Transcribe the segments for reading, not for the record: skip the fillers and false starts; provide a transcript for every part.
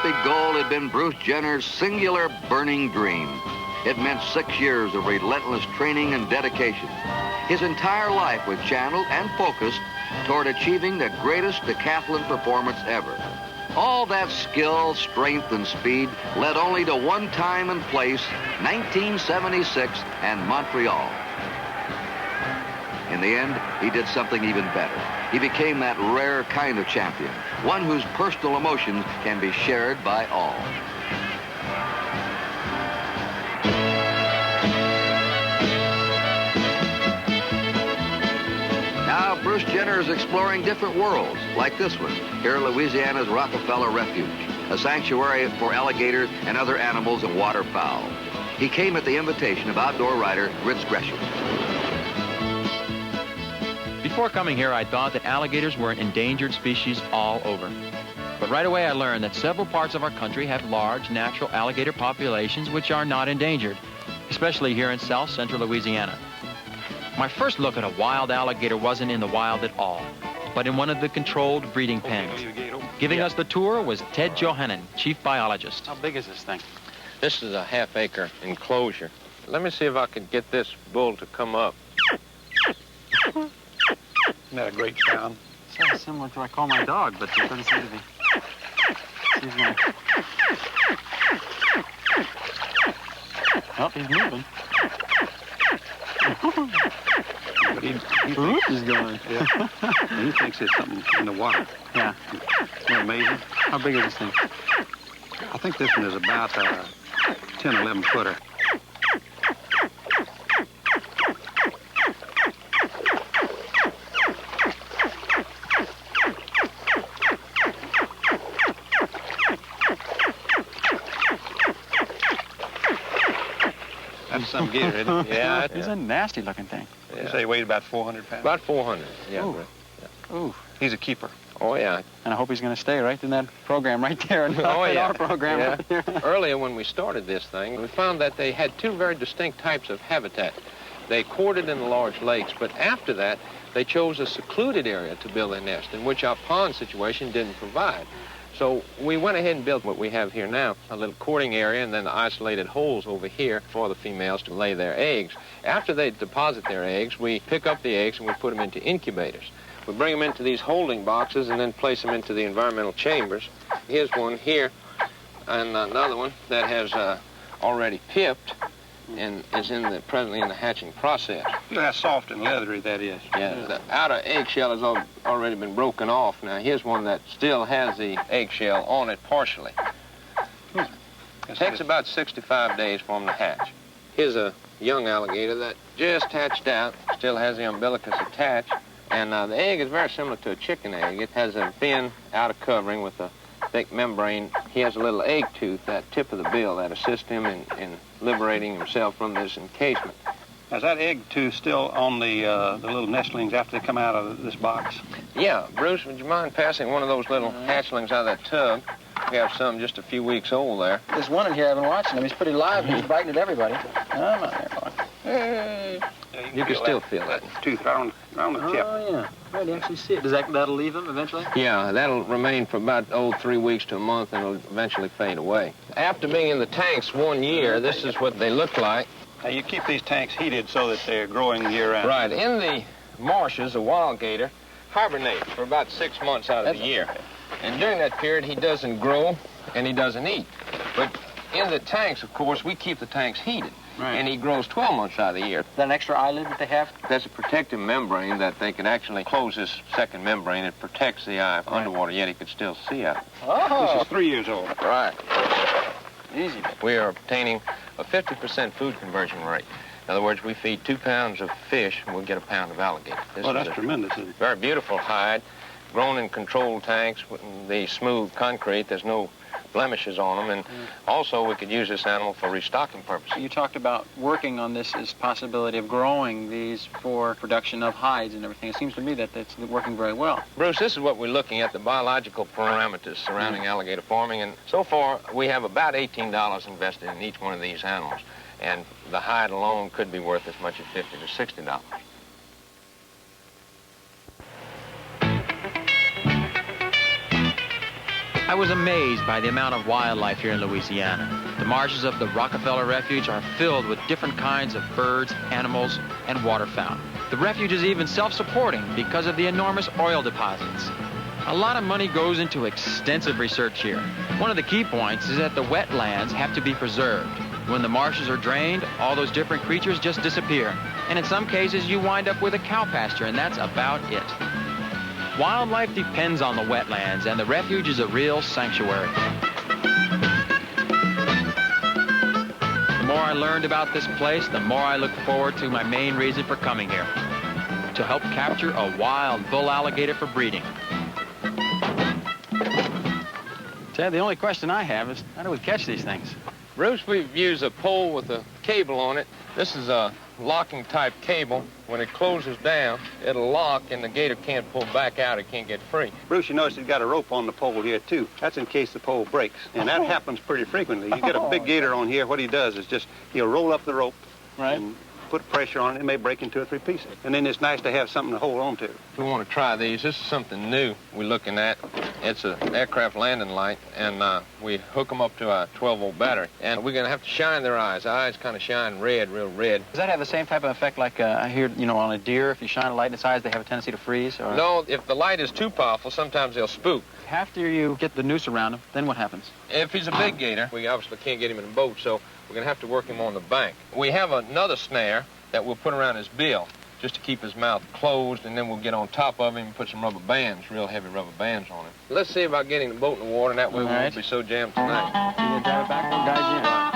Olympic gold had been Bruce Jenner's singular burning dream. It meant 6 years of relentless training and dedication. His entire life was channeled and focused toward achieving the greatest decathlon performance ever. All that skill, strength, and speed led only to one time and place, 1976 and Montreal. In the end, he did something even better. He became that rare kind of champion, one whose personal emotions can be shared by all. Now, Bruce Jenner is exploring different worlds, like this one, here at Louisiana's Rockefeller Refuge, a sanctuary for alligators and other animals and waterfowl. He came at the invitation of outdoor writer Gresham. Before coming here, I thought that alligators were an endangered species all over. But right away, I learned that several parts of our country have large natural alligator populations which are not endangered, especially here in south central Louisiana. My first look at a wild alligator wasn't in the wild at all, but in one of the controlled breeding pens. Giving us the tour was Ted Johannan, chief biologist. How big is this thing? This is a half-acre enclosure. Let me see if I can get this bull to come up. Isn't that a great sound? Sounds similar to what I call my dog, but it doesn't seem to be. He's gonna... Oh, he's moving. But he's going. Yeah. He thinks there's something in the water. Yeah. Isn't that amazing? How big is this thing? I think this one is about 10, 11 footer. That's some gator, isn't it? Yeah. He's a nasty-looking thing. You say he weighed about 400 pounds? About 400, yeah. Ooh. Yeah. Ooh. He's a keeper. Oh, yeah. And I hope he's going to stay right in that program right there. And Oh, yeah. our program Yeah. right here. Earlier, when we started this thing, we found that they had two very distinct types of habitat. They courted in the large lakes, but after that, they chose a secluded area to build their nest, in which our pond situation didn't provide. So we went ahead and built what we have here now, a little courting area and then isolated holes over here for the females to lay their eggs. After they deposit their eggs, we pick up the eggs and we put them into incubators. We bring them into these holding boxes and then place them into the environmental chambers. Here's one here and another one that has already pipped and is presently in the hatching process. Look how soft and leathery that is. Yeah, the outer eggshell has already been broken off. Now, here's one that still has the eggshell on it partially. It takes about 65 days for them to hatch. Here's a young alligator that just hatched out, still has the umbilicus attached, and the egg is very similar to a chicken egg. It has a thin outer covering with a thick membrane. He has a little egg tooth, that tip of the bill, that assists him in liberating himself from this encasement. Is that egg tooth still on the little nestlings after they come out of this box? Yeah, Bruce, would you mind passing one of those little hatchlings out of that tub? We have some just a few weeks old there. There's one in here, I've been watching him. He's pretty lively. He's biting at everybody. I'm out there going, hey. Yeah, You can still feel it. Tooth right on the tip. Oh, yeah. Right, you actually see it. That'll leave him eventually? Yeah, that'll remain for about, 3 weeks to a month, and it'll eventually fade away. After being in the tanks 1 year, this is what they look like. Now, you keep these tanks heated so that they're growing year-round. Right. In the marshes, a wild gator hibernates for about 6 months out of the year. And during that period, he doesn't grow and he doesn't eat. But in the tanks, of course, we keep the tanks heated. Right. And he grows 12 months out of the year. Is that an extra eyelid that they have? That's a protective membrane that they can actually close this second membrane. It protects the eye underwater, yet he could still see out. Oh. This is 3 years old. Right. Easy. We are obtaining a 50% food conversion rate. In other words, we feed 2 pounds of fish and we'll get a pound of alligator. This Oh, is that's a tremendous, isn't it? very beautiful hide, grown in controlled tanks with the smooth concrete. There's no blemishes on them, and also we could use this animal for restocking purposes. You talked about working on this as possibility of growing these for production of hides and everything. It seems to me that it's working very well. Bruce, this is what we're looking at, the biological parameters surrounding alligator farming, and so far we have about $18 invested in each one of these animals, and the hide alone could be worth as much as $50 to $60. I I was amazed by the amount of wildlife here in Louisiana. The marshes of the Rockefeller Refuge are filled with different kinds of birds, animals, and waterfowl. The refuge is even self-supporting because of the enormous oil deposits. A lot of money goes into extensive research here. One of the key points is that the wetlands have to be preserved. When the marshes are drained, all those different creatures just disappear. And in some cases, you wind up with a cow pasture, and that's about it. Wildlife depends on the wetlands, and the refuge is a real sanctuary. The more I learned about this place, the more I looked forward to my main reason for coming here: to help capture a wild bull alligator for breeding. Ted, the only question I have is, how do we catch these things? Bruce, we've used a pole with a cable on it. This is a locking type cable. When it closes down, it'll lock and the gator can't pull back out. It can't get free. Bruce, you notice he's got a rope on the pole here, too. That's in case the pole breaks. And that happens pretty frequently. You get a big gator on here, what he does is just, he'll roll up the rope and put pressure on it. It may break in 2 or 3 pieces. And then it's nice to have something to hold on to. We want to try these. This is something new we're looking at. It's an aircraft landing light, and we hook them up to a 12-volt battery. And we're going to have to shine their eyes. The eyes kind of shine red, real red. Does that have the same type of effect like I hear, you know, on a deer? If you shine a light in its eyes, they have a tendency to freeze? Or... No, if the light is too powerful, sometimes they'll spook. After you get the noose around him, then what happens? If he's a big gator, we obviously can't get him in a boat, so we're going to have to work him on the bank. We have another snare that we'll put around his bill just to keep his mouth closed, and then we'll get on top of him and put some rubber bands, real heavy rubber bands on him. Let's see about getting the boat in the water, and that way we won't be so jammed tonight. You gonna drive it back, we'll guide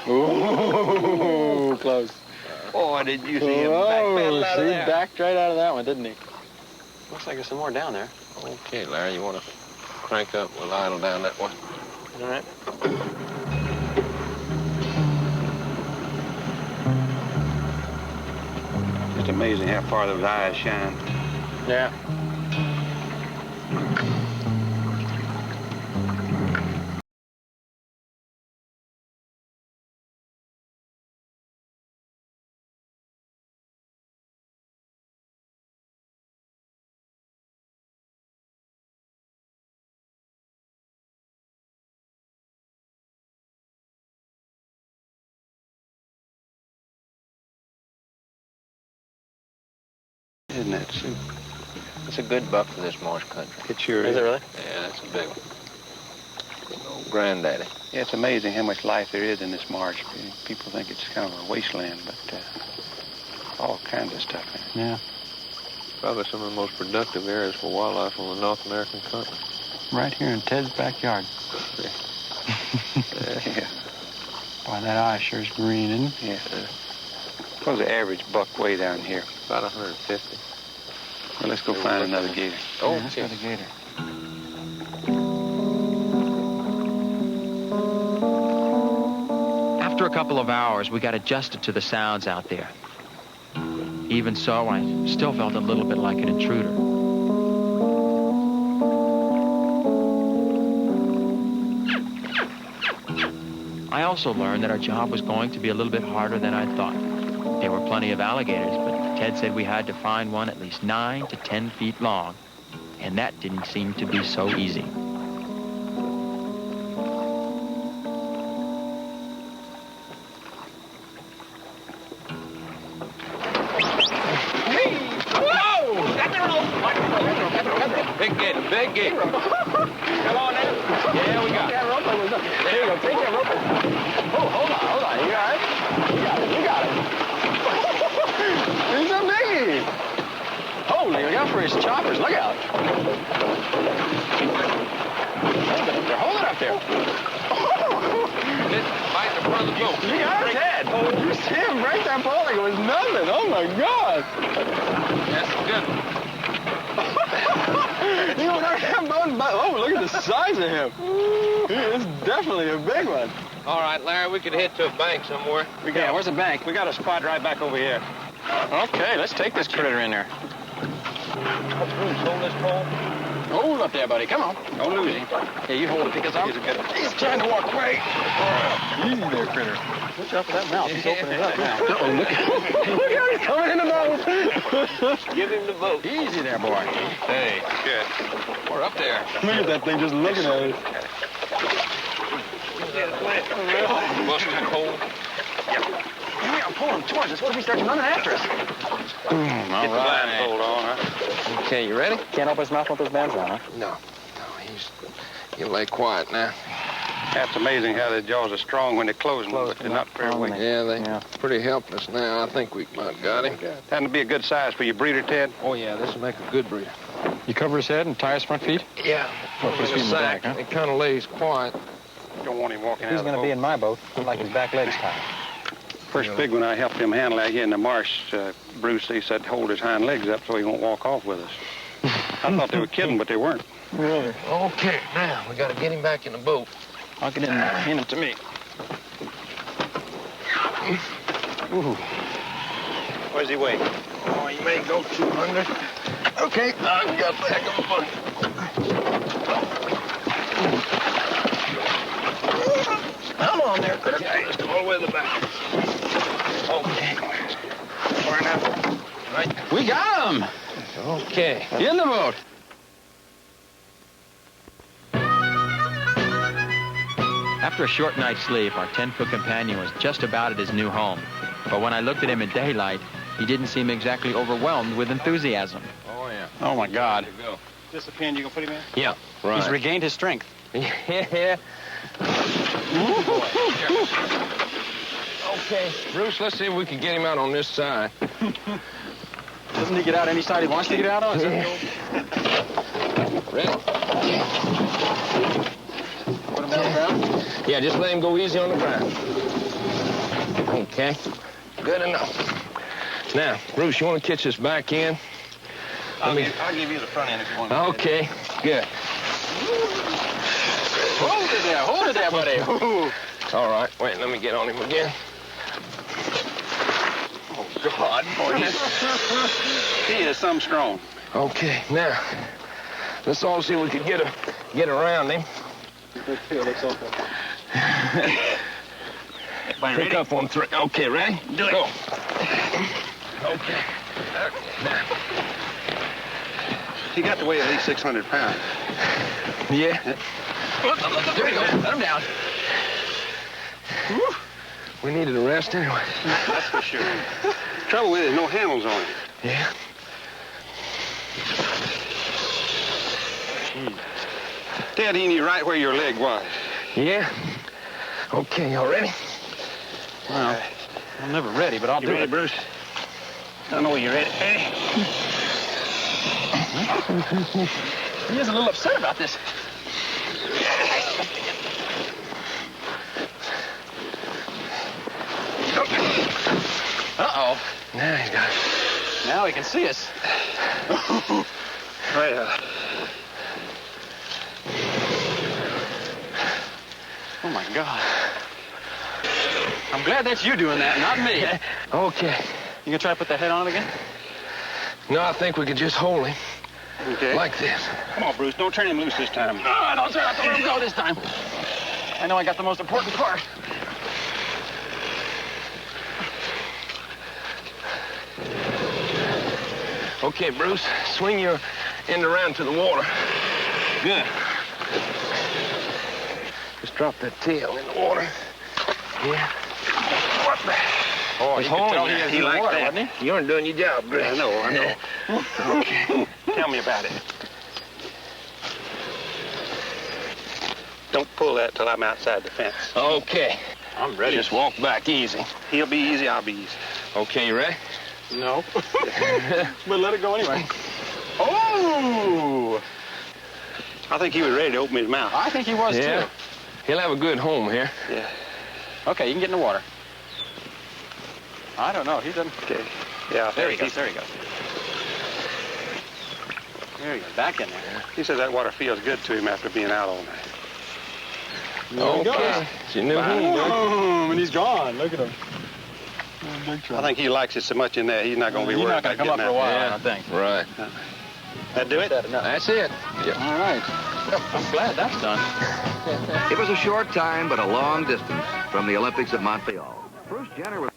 Ooh, close. Boy, did you see him backpedal out of there. He backed right out of that one, didn't he? Looks like there's some more down there. Okay, Larry, you want to crank up? We'll idle down that way. All right. It's amazing how far those eyes shine. Yeah. Isn't that super? It's a good buck for this marsh country. It sure Is is. it really? Yeah, that's a big one. Good old granddaddy. Yeah, it's amazing how much life there is in this marsh. People think it's kind of a wasteland, but all kinds of stuff in it. Yeah. Probably some of the most productive areas for wildlife on the North American continent. Right here in Ted's backyard. Yeah. Boy, that eye sure is green, isn't it? Yeah. What's the average buck weigh down here? About 150. Well, let's go find another gator. Oh, Yeah, let's go to the gator. After a couple of hours, we got adjusted to the sounds out there. Even so, I still felt a little bit like an intruder. I also learned that our job was going to be a little bit harder than I thought. There were plenty of alligators, but Ted said we had to find one at least 9 to 10 feet long, and that didn't seem to be so easy. Big gator, big gator. Come on you got it. There you go. Take that rope. Oh, hold on. You got it? You got it. He's a biggie. Holy, look out for his choppers. Look out. Hold it up there. It's right in front of the boat. You got his head. You see him break that pole like it was nothing. Oh, my God. That's good. He went over that boat. Oh, look at the size of him. It's definitely a big one. All right, Larry, we could head to a bank somewhere. Yeah, where's the bank? We got a spot right back over here. Okay, let's take this critter in there. Hold this pole. Hold up there, buddy. Come on. Don't lose him. Yeah, you hold it because he's trying to walk away. Easy there, critter. Watch out for that mouth. He's opening it up now. Uh-oh, look out, he's coming in the boat. Give him the boat. Easy there, boy. Hey, Good. we're up there. Look at that thing just looking at us. Bust that hole. Yeah, pull him towards us. What if he starts running after us? Get the blindfold on, huh? Okay, you ready? Can't open his mouth with those bands on, huh? No, he'll lay quiet now. That's amazing how their jaws are strong when they're closing, but they're not very weak. Yeah, they're pretty helpless now. I think we about got him. That'd be a good size for your breeder, Ted. Oh, yeah, this will make a good breeder. You cover his head and tie his front feet? Yeah. Put his feet in the back, huh? It kind of lays quiet. Don't want him walking out He's of the going to boat. be in my boat. I'd like his back legs tied. First big one I helped him handle out here in the marsh, Bruce, he said hold his hind legs up so he won't walk off with us. I thought they were kidding, but they weren't. Really? Okay, now we got to get him back in the boat. I'll get in there. Hand him to me. Ooh. Where's he weigh? Oh, he may go 200. Okay, I've got the heck of a fun. Come on there, critter. Okay, just all the way to the back. Okay. Far enough. Right. We got him! Okay. In the boat. After a short night's sleep, our 10-foot companion was just about at his new home. But when I looked at him in daylight, he didn't seem exactly overwhelmed with enthusiasm. Oh, yeah. Oh, my God. There you go. Is this a pin you can put him in? Yeah, right. He's regained his strength. Yeah. Okay, Bruce, let's see if we can get him out on this side. Doesn't he get out any side he wants to get out on? Is that Ready? Put him down the ground? Yeah, just let him go easy on the ground. Okay, good enough. Now, Bruce, you want to catch this back end? I'll give you the front end if you want. Okay, good. Hold it there, buddy. Ooh. All right, wait, let me get on him again. Oh, God. Boy, he is some strong. Okay, now, let's all see if we can get around him. Pick up on three. Okay, ready? Do it. Go. Okay. Now. He got to weigh at least 600 pounds. Yeah. There you go. Let him down. We needed a rest anyway. That's for sure. Trouble with it is no handles on it. Yeah. Ted, he knew right where your leg was. Yeah. Okay, y'all ready? Well, I'm never ready, but I'll You do ready, it. Bruce? I know you're ready. He is a little upset about this. Uh-oh. Now he's got it. Now he can see us. Well. Oh, my God. I'm glad that's you doing that, not me. Okay. You gonna try to put the head on it again? No, I think we could just hold him Okay. like this. Come on, Bruce. Don't turn him loose this time. No, I don't try not to let him go this time. I know I got the most important part. Okay, Bruce, swing your end around to the water. Good. Just drop that tail in the water. Yeah. What the? Oh, He's you could tell holding he it. is He in the liked water, that. wasn't he? You aren't doing your job, Bruce. I know. Okay. Tell me about it. Don't pull that till I'm outside the fence. Okay. I'm ready. Just walk back easy. He'll be easy, I'll be easy. Okay, you ready? No. But let it go anyway. Oh! I think he was ready to open his mouth. I think he was, Yeah. too. He'll have a good home here. Yeah. Okay, you can get in the water. I don't know. He doesn't. Okay. Yeah. There he goes. There he goes. There he goes. Back in there. He says that water feels good to him after being out all night. There he goes. Okay. You knew he Boom, and he's gone. Look at him. I think he likes it so much in there, he's not going to be He's worried not going about to come up getting for a out. while, Yeah. I don't think. Right. That do it? That's it. Yep. All right. I'm glad that's done. It was a short time, but a long distance from the Olympics of Montreal. Bruce Jenner was